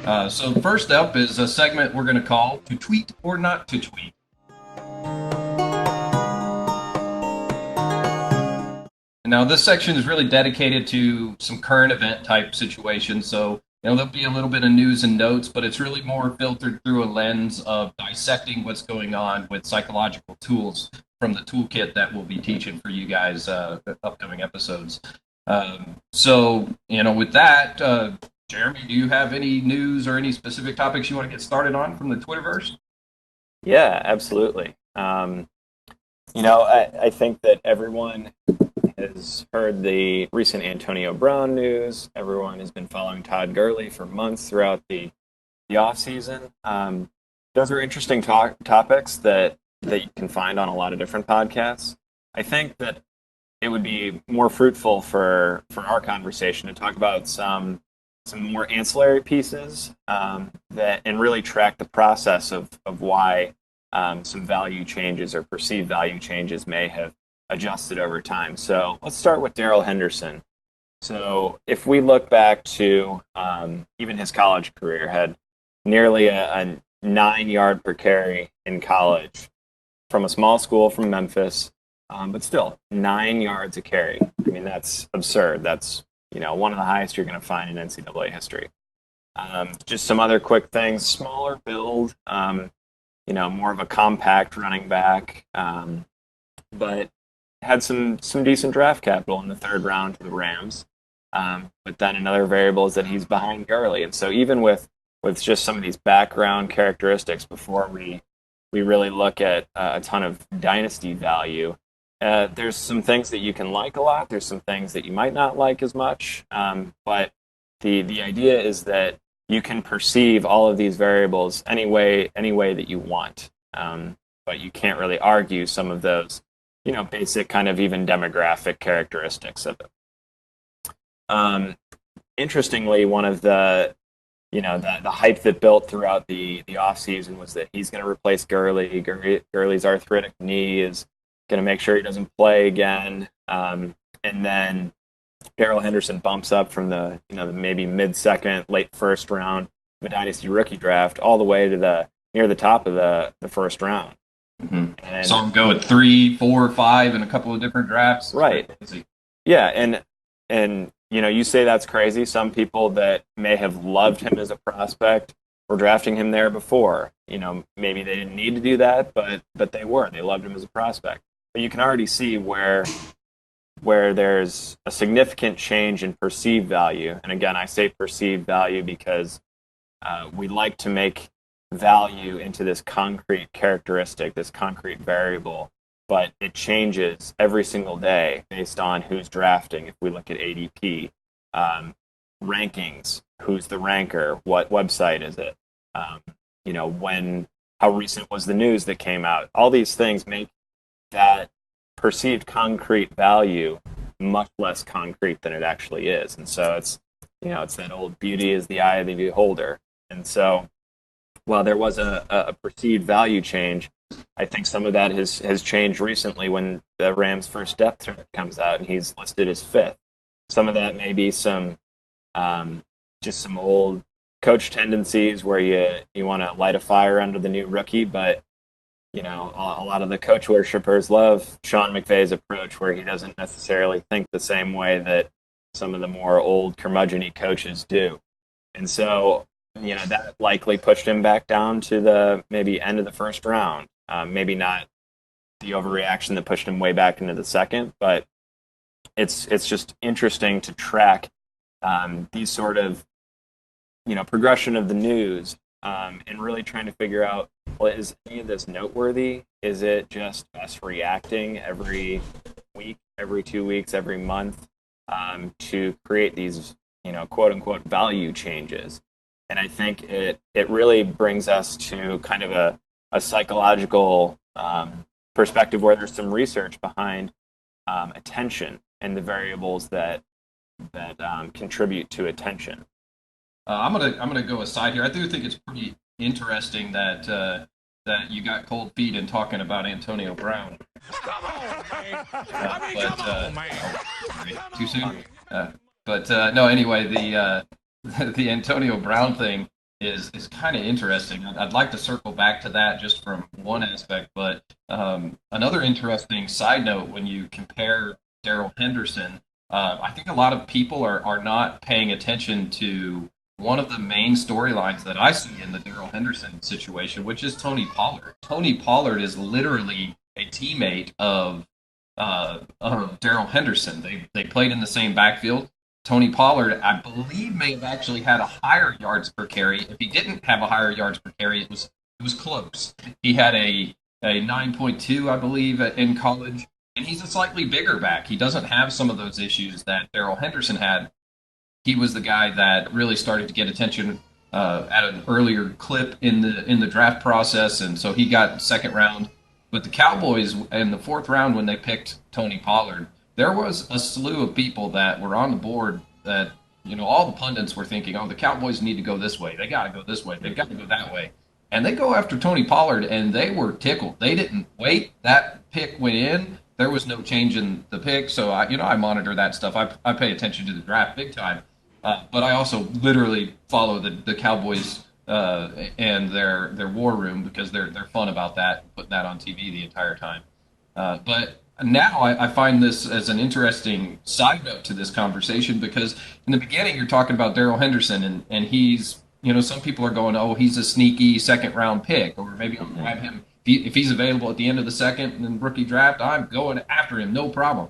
So first up is a segment we're going to call "To Tweet or Not to Tweet." Now, this section is really dedicated to some current event type situations. So, there'll be a little bit of news and notes, but it's really more filtered through a lens of dissecting what's going on with psychological tools from the toolkit that we'll be teaching for you guys upcoming episodes. With that, Jeremy, do you have any news or any specific topics you want to get started on from the Twitterverse? Yeah, absolutely. I think that everyone has heard the recent Antonio Brown news. Everyone has been following Todd Gurley for months throughout the off season. Those are interesting topics that you can find on a lot of different podcasts. I think that it would be more fruitful for our conversation to talk about some more ancillary pieces that and really track the process of why some value changes or perceived value changes may have adjusted over time. So let's start with Darrell Henderson. So if we look back to even his college career, had nearly a 9 yard per carry in college from a small school from Memphis, but still 9 yards a carry. I mean, that's absurd. That's one of the highest you're going to find in NCAA history. Just some other quick things: smaller build, more of a compact running back, but had some decent draft capital in the third round to the Rams. But then another variable is that he's behind Gurley, and so even with just some of these background characteristics before we really look at a ton of dynasty value, there's some things that you can like a lot. There's some things that you might not like as much. But the idea is that you can perceive all of these variables any way that you want. But you can't really argue some of those, basic kind of even demographic characteristics of it. Interestingly, one of the hype that built throughout the offseason was that he's going to replace Gurley. Gurley's arthritic knee is going to make sure he doesn't play again. And then Darrell Henderson bumps up from the maybe mid-second, late first round of a dynasty rookie draft all the way to near the top of the first round. Mm-hmm. And saw him go at 3, 4, 5 in a couple of different drafts. Right. Yeah, and you say that's crazy. Some people that may have loved him as a prospect were drafting him there before. Maybe they didn't need to do that, but they were. They loved him as a prospect. But you can already see where there's a significant change in perceived value. And again, I say perceived value because we like to make value into this concrete characteristic, this concrete variable, but it changes every single day based on who's drafting. If we look at ADP, rankings, who's the ranker, what website is it, how recent was the news that came out. All these things make that perceived concrete value much less concrete than it actually is. And so it's that old beauty is the eye of the beholder. And so while there was a perceived value change, I think some of that has changed recently when the Rams' first depth chart comes out and he's listed as fifth. Some of that may be some just some old coach tendencies where you want to light a fire under the new rookie, but a lot of the coach worshippers love Sean McVay's approach where he doesn't necessarily think the same way that some of the more old curmudgeon-y coaches do. And so, that likely pushed him back down to the maybe end of the first round. Maybe not the overreaction that pushed him way back into the second, but it's just interesting to track these sort of, progression of the news and really trying to figure out, well, is any of this noteworthy? Is it just us reacting every week, every 2 weeks, every month to create these, quote unquote value changes? And I think it really brings us to kind of a psychological perspective where there's some research behind attention and the variables that contribute to attention. I'm gonna go aside here. I do think it's pretty interesting that you got cold feet in talking about Antonio Brown. Come on, man. Come on, man. Sorry, too soon. No. Anyway, the the Antonio Brown thing. is kind of interesting. I'd like to circle back to that just from one aspect, but another interesting side note when you compare Daryl Henderson, I think a lot of people are not paying attention to one of the main storylines that I see in the Daryl Henderson situation, which is Tony Pollard. Tony Pollard is literally a teammate of Daryl Henderson. They played in the same backfield. Tony Pollard, I believe, may have actually had a higher yards per carry. If he didn't have a higher yards per carry, it was close. He had a 9.2, I believe, in college, and he's a slightly bigger back. He doesn't have some of those issues that Daryl Henderson had. He was the guy that really started to get attention at an earlier clip in the draft process, and so he got second round. But the Cowboys in the fourth round, when they picked Tony Pollard, there was a slew of people that were on the board that all the pundits were thinking, oh, the Cowboys need to go this way, they got to go this way, they've got to go that way, and they go after Tony Pollard, and they were tickled. They didn't wait. That pick went in. There was no change in the pick, so I monitor that stuff. I pay attention to the draft big time. But I also literally follow the Cowboys and their war room because they're fun about that, putting that on TV the entire time. But now I find this as an interesting side note to this conversation because in the beginning you're talking about Daryl Henderson and he's some people are going, oh, he's a sneaky second round pick, or maybe I'll grab him if he's available at the end of the second in the rookie draft. I'm going after him, no problem.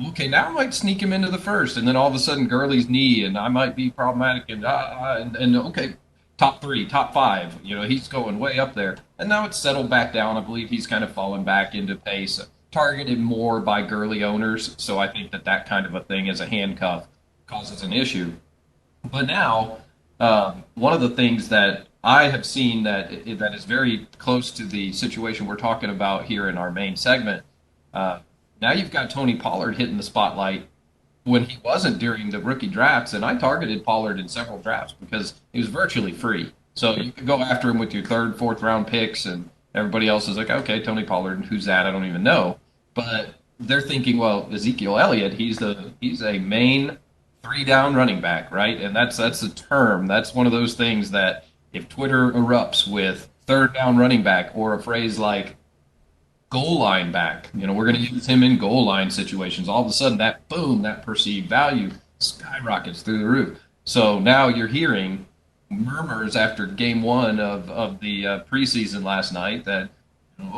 Okay, now I might sneak him into the first, and then all of a sudden Gurley's knee, and I might be problematic, and okay, top three, top five, he's going way up there, and now it's settled back down. I believe he's kind of fallen back into pace, targeted more by Gurley owners, so I think that kind of a thing as a handcuff causes an issue. But now, one of the things that I have seen that is very close to the situation we're talking about here in our main segment. Now you've got Tony Pollard hitting the spotlight when he wasn't during the rookie drafts, and I targeted Pollard in several drafts because he was virtually free. So you could go after him with your third, fourth round picks, and everybody else is like, okay, Tony Pollard, who's that? I don't even know. But they're thinking, well, Ezekiel Elliott, he's a main three down running back, right? And that's a term. That's one of those things that if Twitter erupts with third down running back or a phrase like goal line back. We're going to use him in goal line situations. All of a sudden, that boom, that perceived value skyrockets through the roof. So now you're hearing murmurs after game one of the preseason last night that,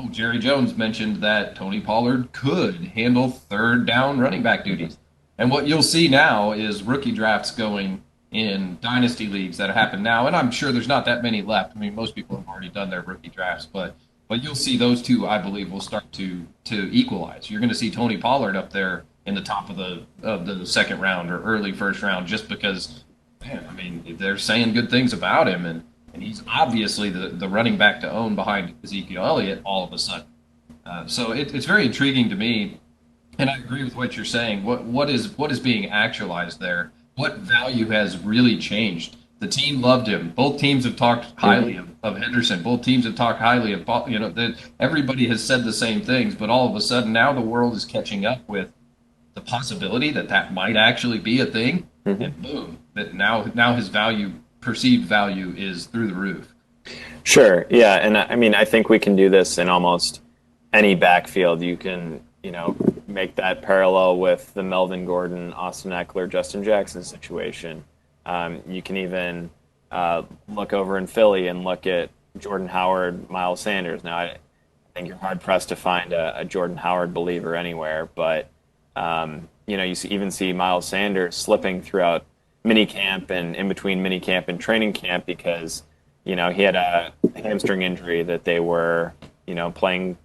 Jerry Jones mentioned that Tony Pollard could handle third down running back duties. And what you'll see now is rookie drafts going in dynasty leagues that happen now. And I'm sure there's not that many left. I mean, most people have already done their rookie drafts, but you'll see those two, I believe, will start to equalize. You're going to see Tony Pollard up there in the top of the second round or early first round just because, man, I mean, they're saying good things about him, and he's obviously the running back to own behind Ezekiel Elliott all of a sudden. So it's very intriguing to me, and I agree with what you're saying. What is being actualized there? What value has really changed? The team loved him. Both teams have talked highly of Henderson. Both teams have talked highly of that. Everybody has said the same things, but all of a sudden now the world is catching up with the possibility that might actually be a thing, and boom, that now his perceived value is through the roof. Sure, yeah, and I mean I think we can do this in almost any backfield. You can make that parallel with the Melvin Gordon, Austin Eckler, Justin Jackson situation. You can even look over in Philly and look at Jordan Howard, Miles Sanders. Now, I think you're hard-pressed to find a Jordan Howard believer anywhere, but, you even see Miles Sanders slipping throughout minicamp and in between minicamp and training camp because, he had a hamstring injury that they were, playing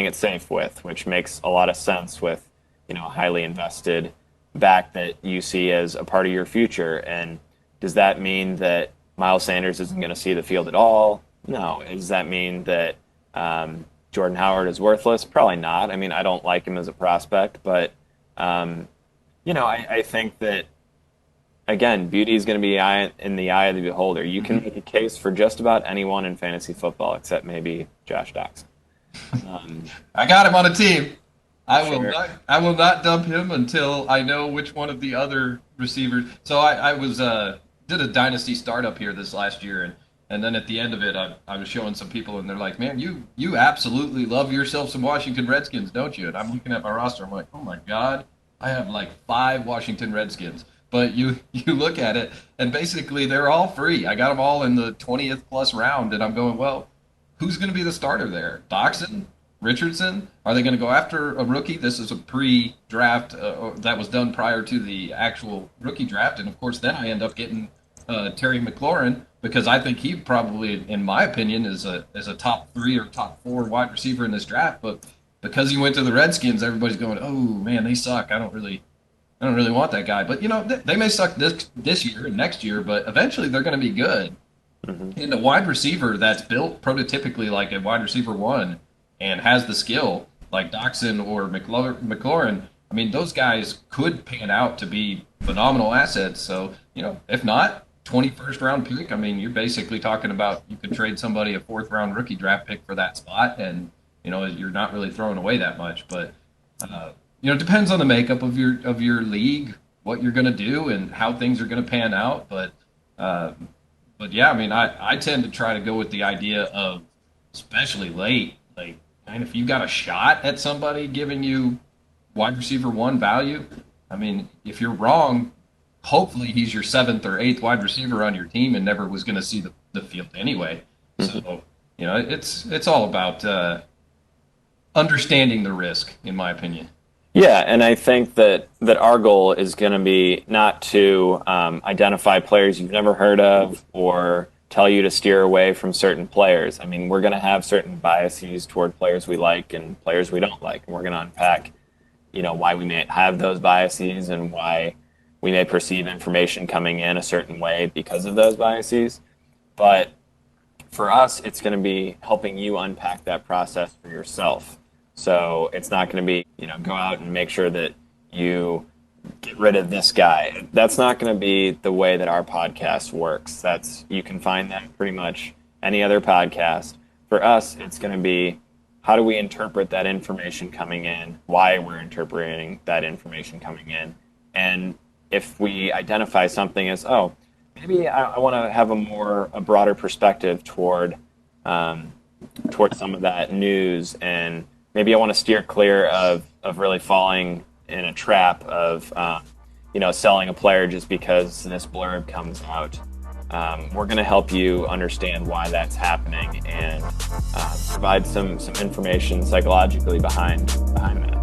it safe with, which makes a lot of sense with, a highly invested back that you see as a part of your future. And does that mean that Miles Sanders isn't going to see the field at all? No. Does that mean that Jordan Howard is worthless? Probably not. I mean, I don't like him as a prospect, but I think that again, beauty is going to be in the eye of the beholder. You can make a case for just about anyone in fantasy football except maybe Josh Doxson. I got him on a team. I Sure. will not dump him until I know which one of the other receivers. So I was did a dynasty startup here this last year, And then at the end of it, I was showing some people, and they're like, "Man, you absolutely love yourself some Washington Redskins, don't you?" And I'm looking at my roster. I'm like, "Oh my God, I have like 5 Washington Redskins." But you look at it, and basically they're all free. I got them all in the 20th plus round, and I'm going, well, who's going to be the starter there? Doxson, Richardson? Are they going to go after a rookie? This is a pre-draft that was done prior to the actual rookie draft, and of course, then I end up getting Terry McLaurin because I think he probably, in my opinion, is a top 3 or top 4 wide receiver in this draft. But because he went to the Redskins, everybody's going, "Oh man, they suck. I don't really want that guy." But they may suck this year and next year, but eventually they're going to be good. Mm-hmm. And a wide receiver that's built prototypically like a wide receiver one and has the skill like Doxson or McLaurin, I mean, those guys could pan out to be phenomenal assets. So, if not, 21st round pick, I mean, you're basically talking about you could trade somebody a 4th round rookie draft pick for that spot. And, you're not really throwing away that much. But, it depends on the makeup of your league, what you're going to do and how things are going to pan out. But yeah, I mean, I tend to try to go with the idea of, especially late, like, and if you got a shot at somebody giving you wide receiver one value, I mean, if you're wrong, hopefully he's your 7th or 8th wide receiver on your team and never was going to see the field anyway. So, it's all about understanding the risk, in my opinion. Yeah, and I think that our goal is going to be not to identify players you've never heard of or tell you to steer away from certain players. I mean, we're going to have certain biases toward players we like and players we don't like, and we're going to unpack, why we may have those biases and why we may perceive information coming in a certain way because of those biases. But for us, it's going to be helping you unpack that process for yourself. So it's not going to be, go out and make sure that you get rid of this guy. That's not going to be the way that our podcast works. You can find that pretty much any other podcast. For us, it's going to be, how do we interpret that information coming in, why we're interpreting that information coming in, and if we identify something as, oh, maybe I want to have a broader perspective toward some of that news, and maybe I want to steer clear of really falling in a trap of, selling a player just because this blurb comes out. We're going to help you understand why that's happening and provide some information psychologically behind that.